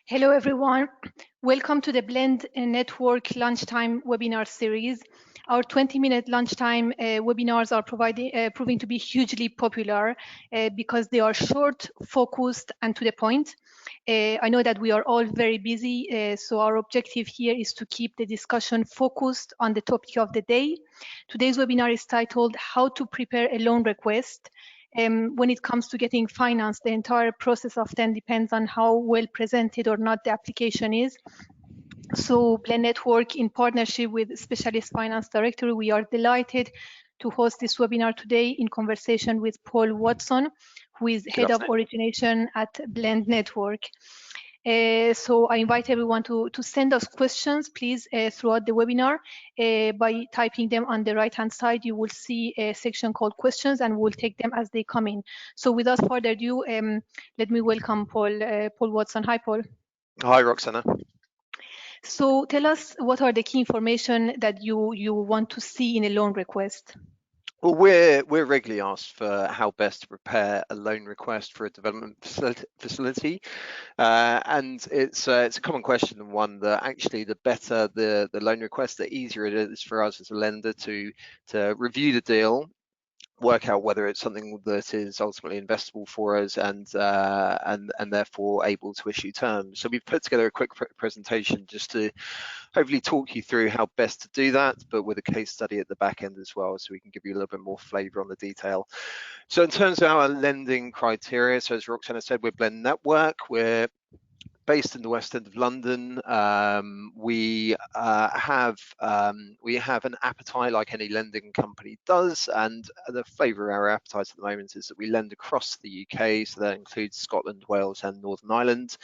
Hello, everyone. Welcome to the Blend Network Lunchtime Webinar Series. Our 20-minute lunchtime webinars are proving to be hugely popular because they are short, focused, and to the point. I know that we are all very busy, so our objective here is to keep the discussion focused on the topic of the day. Today's webinar is titled How to Prepare a Loan Request. When it comes to getting finance, the entire process often depends on how well presented or not the application is. So Blend Network, in partnership with Specialist Finance Directory, we are delighted to host this webinar today in conversation with Paul Watson, who is Head of Origination at Blend Network. So I invite everyone to send us questions, please, throughout the webinar. By typing them on the right-hand side, you will see a section called questions, and we'll take them as they come in. So without further ado, let me welcome Paul Watson. Hi, Paul. Hi, Roxana. So tell us, what are the key information that you want to see in a loan request? Well, we're regularly asked for how best to prepare a loan request for a development facility, and it's a common question, and one that actually the better the loan request, the easier it is for us as a lender to review the deal, work out whether it's something that is ultimately investable for us, and therefore able to issue terms. So we've put together a quick presentation just to hopefully talk you through how best to do that, but with a case study at the back end as well, so we can give you a little bit more flavor on the detail. So in terms of our lending criteria, so as Roxana said, we're Blend Network. We're based in the West End of London. We have an appetite like any lending company does, and the flavour of our appetite at the moment is that we lend across the UK, so that includes Scotland, Wales, and Northern Ireland.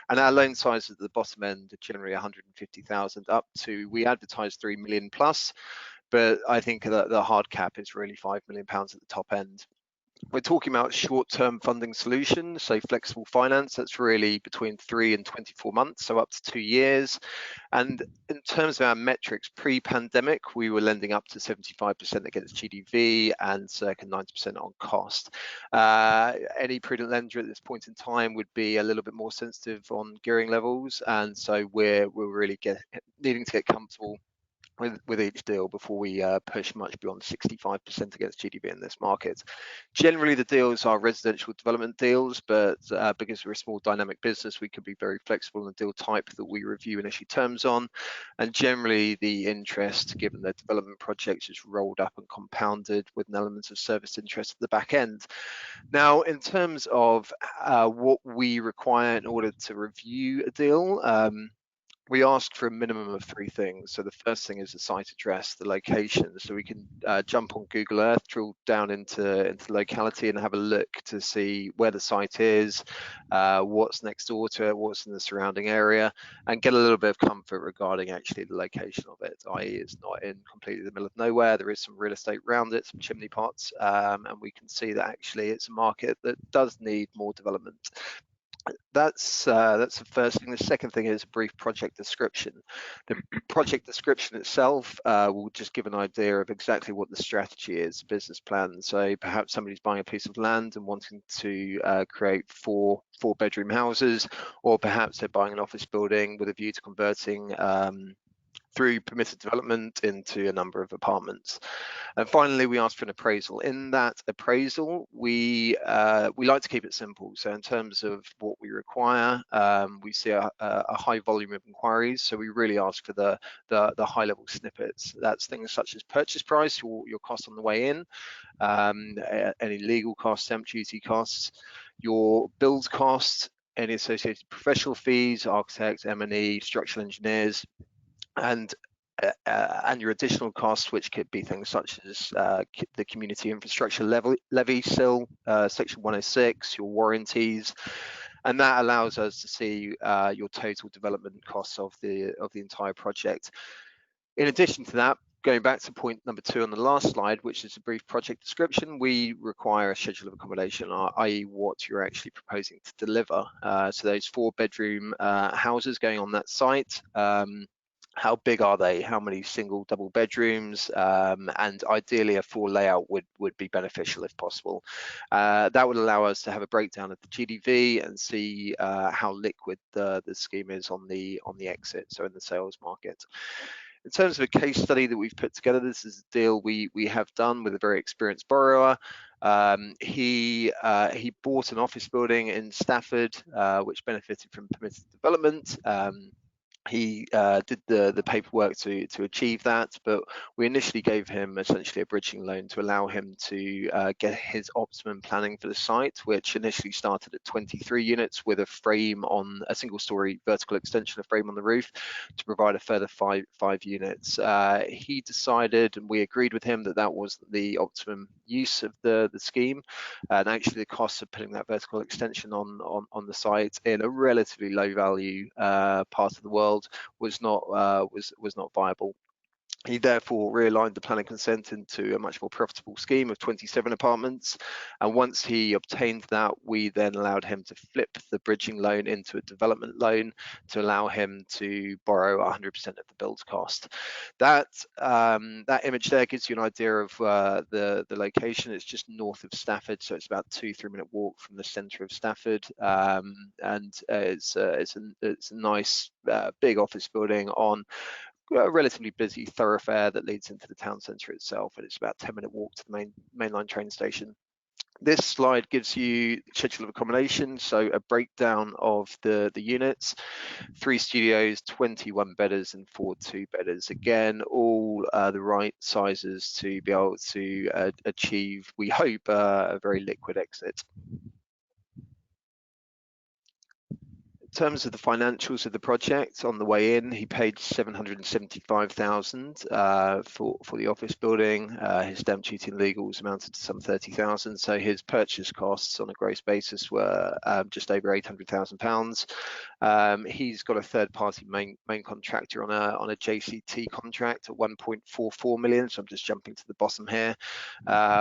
And our loan sizes at the bottom end are generally 150,000 up to, we advertise 3 million plus, but I think that the hard cap is really £5 million at the top end. We're talking about short-term funding solutions, so flexible finance, that's really between 3 and 24 months, so up to 2 years. And in terms of our metrics, pre-pandemic, we were lending up to 75% against GDV and circa 90% on cost. Any prudent lender at this point in time would be a little bit more sensitive on gearing levels, and so we're really needing to get comfortable with each deal before we push much beyond 65% against GDP in this market. Generally, the deals are residential development deals, but because we're a small dynamic business, we can be very flexible in the deal type that we review and issue terms on. And generally, the interest, given the development projects, is rolled up and compounded with an element of service interest at the back end. Now, in terms of what we require in order to review a deal, we ask for a minimum of 3 things. So the first thing is the site address, the location. So we can jump on Google Earth, drill down into the locality and have a look to see where the site is, what's next door to it, what's in the surrounding area, and get a little bit of comfort regarding actually the location of it, i.e. it's not in completely the middle of nowhere. There is some real estate around it, some chimney pots, and we can see that actually it's a market that does need more development. That's the first thing. The second thing is a brief project description. The project description itself will just give an idea of exactly what the strategy is, business plan. So perhaps somebody's buying a piece of land and wanting to create four-bedroom houses, or perhaps they're buying an office building with a view to converting through permitted development into a number of apartments. And finally, we ask for an appraisal. In that appraisal, we like to keep it simple. So in terms of what we require, we see a high volume of inquiries. So we really ask for the high level snippets. That's things such as purchase price, your cost on the way in, any legal costs, stamp duty costs, your build cost, any associated professional fees, architects, M&E, structural engineers, and your additional costs, which could be things such as the community infrastructure levy, SIL, section 106, your warranties, and that allows us to see your total development costs of the entire project. In addition to that, going back to point number 2 on the last slide, which is a brief project description, we require a schedule of accommodation, i.e. what you're actually proposing to deliver. So those 4-bedroom houses going on that site, how big are they, how many single, double bedrooms, and ideally a floor layout would be beneficial if possible. That would allow us to have a breakdown of the GDV and see how liquid the scheme is on the exit, so in the sales market. In terms of a case study that we've put together, this is a deal we have done with a very experienced borrower. He bought an office building in Stafford, which benefited from permitted development. He did the paperwork to achieve that, but we initially gave him essentially a bridging loan to allow him to get his optimum planning for the site, which initially started at 23 units with a frame on a single story vertical extension of frame on the roof to provide a further five units. He decided, and we agreed with him, that that was the optimum use of the scheme, and actually the cost of putting that vertical extension on the site in a relatively low value part of the world was not viable. He therefore realigned the planning consent into a much more profitable scheme of 27 apartments, and once he obtained that, we then allowed him to flip the bridging loan into a development loan to allow him to borrow 100% of the build cost. That image there gives you an idea of the location. It's just north of Stafford, so it's about 2-3 minute walk from the centre of Stafford, and it's a nice big office building on a relatively busy thoroughfare that leads into the town centre itself, and it's about a 10-minute walk to the mainline train station. This slide gives you schedule of accommodation, so a breakdown of the units: 3 studios, 21 bedders and 4 2-bedders. Again, all the right sizes to be able to achieve, we hope, a very liquid exit. In terms of the financials of the project, on the way in, he paid 775,000 for the office building. His stamp duty and legals amounted to some 30,000. So his purchase costs on a gross basis were just over 800,000 pounds. He's got a third-party main contractor on a JCT contract at 1.44 million. So I'm just jumping to the bottom here,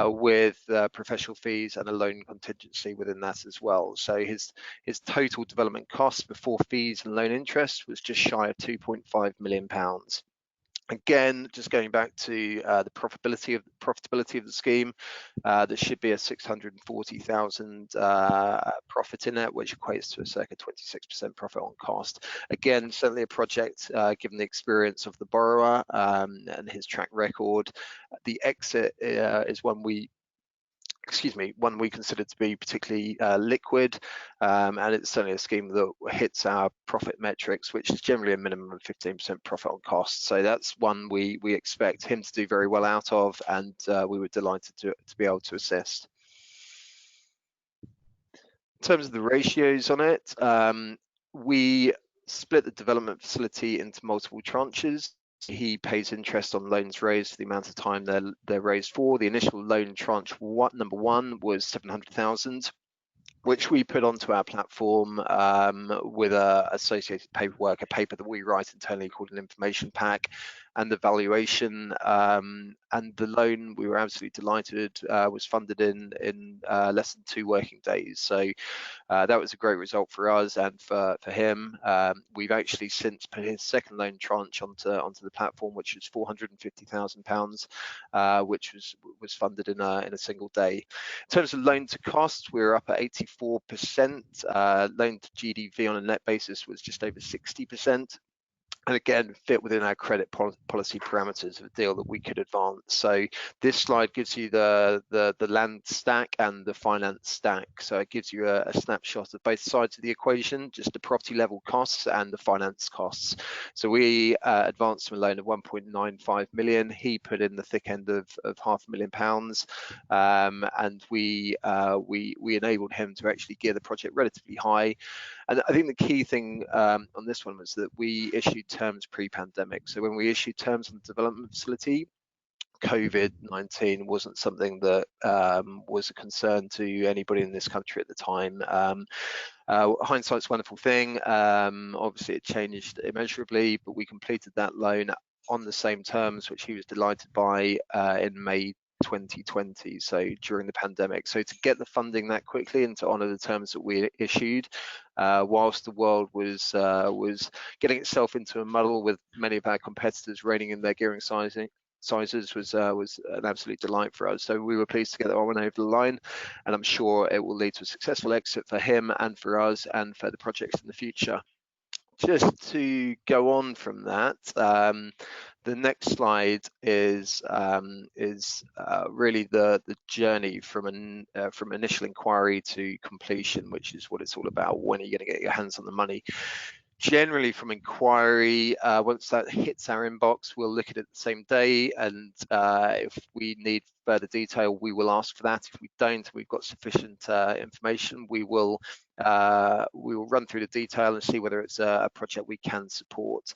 with professional fees and a loan contingency within that as well. So his total development costs before fees and loan interest was just shy of 2.5 million pounds. Again, just going back to the profitability of the scheme, there should be a 640,000 profit in it, which equates to a circa 26% profit on cost. Again, certainly a project, given the experience of the borrower and his track record. The exit is one we consider to be particularly liquid, and it's certainly a scheme that hits our profit metrics, which is generally a minimum of 15% profit on cost. So that's one we expect him to do very well out of, and we were delighted to be able to assist. In terms of the ratios on it, we split the development facility into multiple tranches. He pays interest on loans raised for the amount of time they're raised for. The initial loan tranche number one was 700,000, which we put onto our platform with associated paperwork, a paper that we write internally called an information pack, and the valuation and the loan, we were absolutely delighted, was funded in less than 2 working days. So that was a great result for us and for him. We've actually since put his second loan tranche onto the platform, which was £450,000, which was funded in a single day. In terms of loan to cost, we were up at 84%. Loan to GDV on a net basis was just over 60%. And again, fit within our credit policy parameters of a deal that we could advance. So this slide gives you the land stack and the finance stack. So it gives you a snapshot of both sides of the equation, just the property level costs and the finance costs. So we advanced him a loan of 1.95 million. He put in the thick end of £500,000, and we enabled him to actually gear the project relatively high. And I think the key thing on this one was that we issued terms pre-pandemic. So when we issued terms on the development facility, COVID-19 wasn't something that was a concern to anybody in this country at the time. Hindsight's a wonderful thing. Obviously, it changed immeasurably, but we completed that loan on the same terms, which he was delighted by, in May 2020, so during the pandemic. So to get the funding that quickly and to honour the terms that we issued, whilst the world was getting itself into a muddle with many of our competitors reining in their gearing sizes, was an absolute delight for us. So we were pleased to get that one over the line, and I'm sure it will lead to a successful exit for him and for us and for the projects in the future. Just to go on from that, the next slide is really the journey from initial inquiry to completion, which is what it's all about. When are you going to get your hands on the money? Generally, from inquiry, once that hits our inbox, we'll look at it the same day, and if we need further detail, we will ask for that. If we don't, we've got sufficient information, we will run through the detail and see whether it's a project we can support.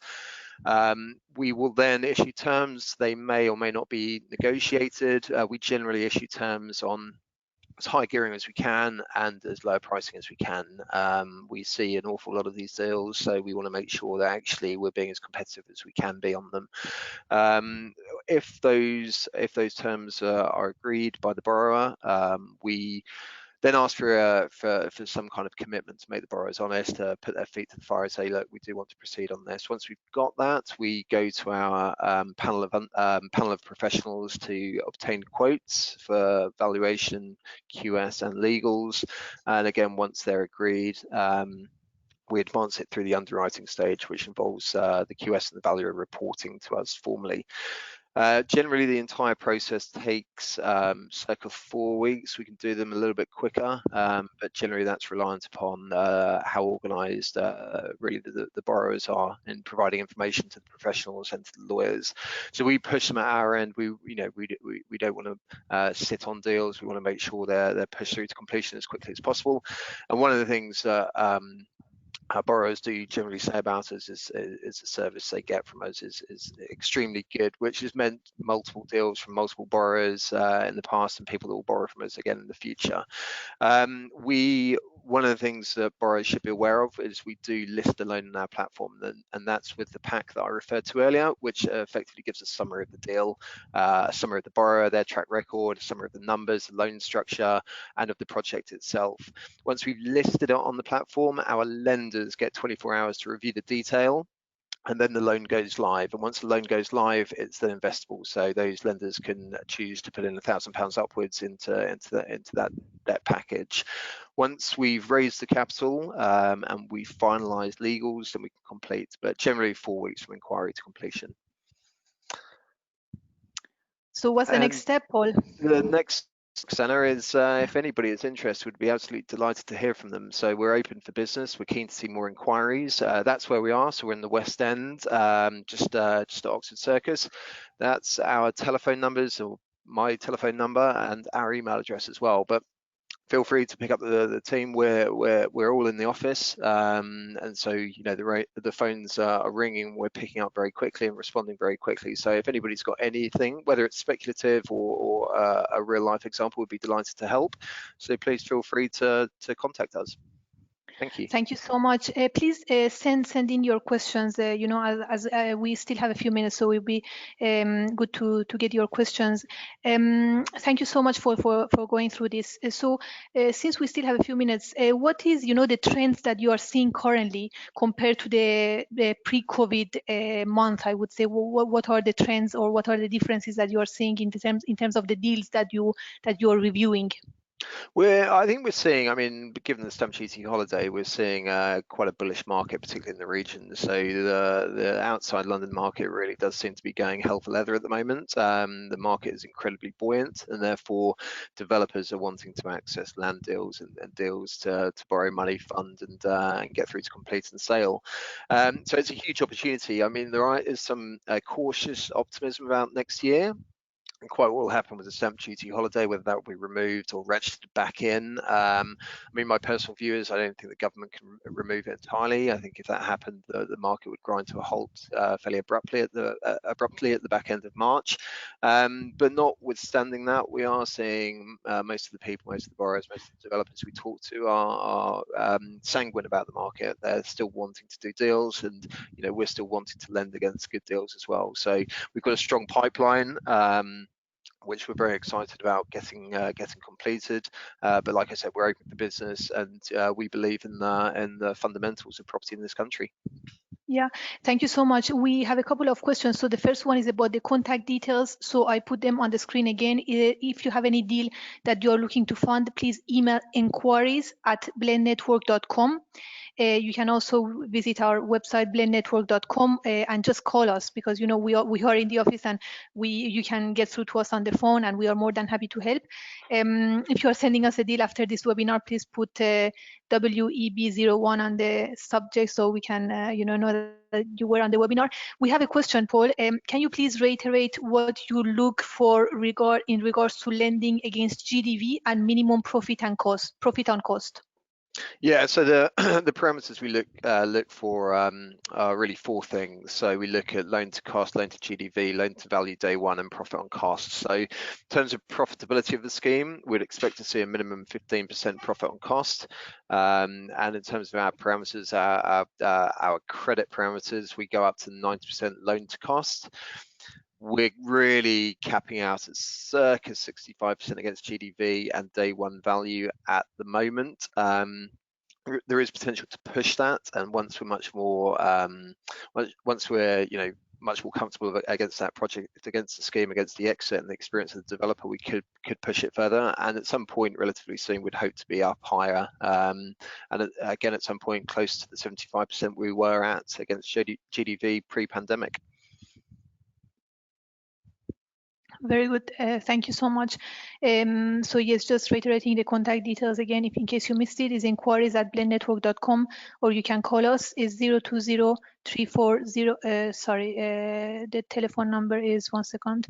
We will then issue terms. They may or may not be negotiated. We generally issue terms on as high gearing as we can and as low pricing as we can. We see an awful lot of these deals, so we want to make sure that actually we're being as competitive as we can be on them. If those terms are agreed by the borrower, we then ask for some kind of commitment to make the borrowers honest, to put their feet to the fire and say, look, we do want to proceed on this. Once we've got that, we go to our panel of professionals to obtain quotes for valuation, QS and legals. And again, once they're agreed, we advance it through the underwriting stage, which involves the QS and the valuer reporting to us formally. Generally, the entire process takes circa 4 weeks. We can do them a little bit quicker, but generally that's reliant upon how organised really the borrowers are in providing information to the professionals and to the lawyers. So we push them at our end. We don't want to sit on deals. We want to make sure they're pushed through to completion as quickly as possible. And one of the things that our borrowers do generally say about us is the service they get from us is extremely good, which has meant multiple deals from multiple borrowers in the past and people that will borrow from us again in the future. One of the things that borrowers should be aware of is we do list a loan on our platform, and that's with the pack that I referred to earlier, which effectively gives a summary of the deal, a summary of the borrower, their track record, a summary of the numbers, the loan structure, and of the project itself. Once we've listed it on the platform, our lenders get 24 hours to review the detail, and then the loan goes live. And once the loan goes live, it's then investable. So those lenders can choose to put in £1,000 upwards into that package. Once we've raised the capital and we've finalised legals, then we can complete. But generally 4 weeks from inquiry to completion. So what's the next step, Paul? The next Roxana, is if anybody is interested, we'd be absolutely delighted to hear from them. So we're open for business. We're keen to see more inquiries. That's where we are. So we're in the West End, just at Oxford Circus. That's our telephone numbers, or my telephone number, and our email address as well. But feel free to pick up the team. We're all in the office, and so the phones are ringing. We're picking up very quickly and responding very quickly. So if anybody's got anything, whether it's speculative or a real life example, we'd be delighted to help. So please feel free to contact us. Thank you. Thank you so much. Please send in your questions. As we still have a few minutes, so it'll be good to get your questions. Thank you so much for going through this. So since we still have a few minutes, what is the trends that you are seeing currently compared to the pre-COVID month? I would say, what are the trends or what are the differences that you are seeing in terms of the deals that you are reviewing? I think we're seeing, given the stamp duty holiday, we're seeing quite a bullish market, particularly in the region. So the outside London market really does seem to be going hell for leather at the moment. The market is incredibly buoyant, and therefore developers are wanting to access land deals and deals to borrow money, fund, and get through to complete and sale. So it's a huge opportunity. There is some cautious optimism about next year. And quite what will happen with the stamp duty holiday, whether that will be removed or ratcheted back in. My personal view is I don't think the government can remove it entirely. I think if that happened, the market would grind to a halt fairly abruptly at the back end of March. But notwithstanding that, we are seeing most of the people, most of the borrowers, most of the developers we talk to are sanguine about the market. They're still wanting to do deals, and we're still wanting to lend against good deals as well. So we've got a strong pipeline. which we're very excited about getting completed. But like I said, we're open for business, and we believe in the fundamentals of property in this country. Yeah, thank you so much. We have a couple of questions. So the first one is about the contact details. So I put them on the screen again. If you have any deal that you're looking to fund, please email inquiries@blendnetwork.com. You can also visit our website blendnetwork.com and just call us, because we are in the office, and you can get through to us on the phone, and we are more than happy to help. If you are sending us a deal after this webinar, please put WEB01 on the subject, so we can know that you were on the webinar. We have a question, Paul. Can you please reiterate what you look for in regards to lending against GDV and minimum profit on cost? Yeah, so the the parameters we look for are really four things. So we look at loan to cost, loan to GDV, loan to value day one, and profit on cost. So in terms of profitability of the scheme, we'd expect to see a minimum 15% profit on cost. And in terms of our parameters, our credit parameters, we go up to 90% loan to cost. We're really capping out at circa 65% against GDV and day one value at the moment. There is potential to push that, and once we're much more much more comfortable against that project, against the scheme, against the exit and the experience of the developer, we could push it further, and at some point relatively soon we'd hope to be up higher, and again at some point close to the 75% we were at against GDV pre-pandemic. Very good. Thank you so much. So yes, just reiterating the contact details again, if in case you missed it, is inquiries@blendnetwork.com, or you can call us, is 020-340, the telephone number is, 1 second,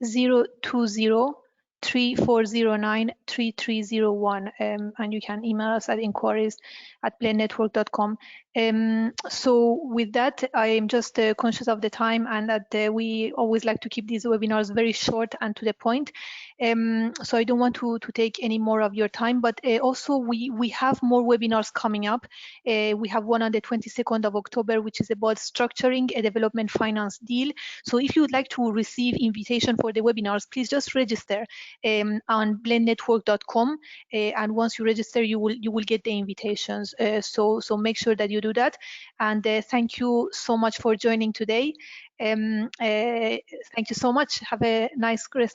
020-3409-3301, and you can email us at inquiries@blendnetwork.com. So with that, I am just conscious of the time, and that we always like to keep these webinars very short and to the point. So I don't want to take any more of your time, but also we have more webinars coming up. We have one on the 22nd of October, which is about structuring a development finance deal. So if you would like to receive invitation for the webinars, please just register on blendnetwork.com, and once you register, you will get the invitations. So make sure that you do that. And thank you so much for joining today. Thank you so much. Have a nice rest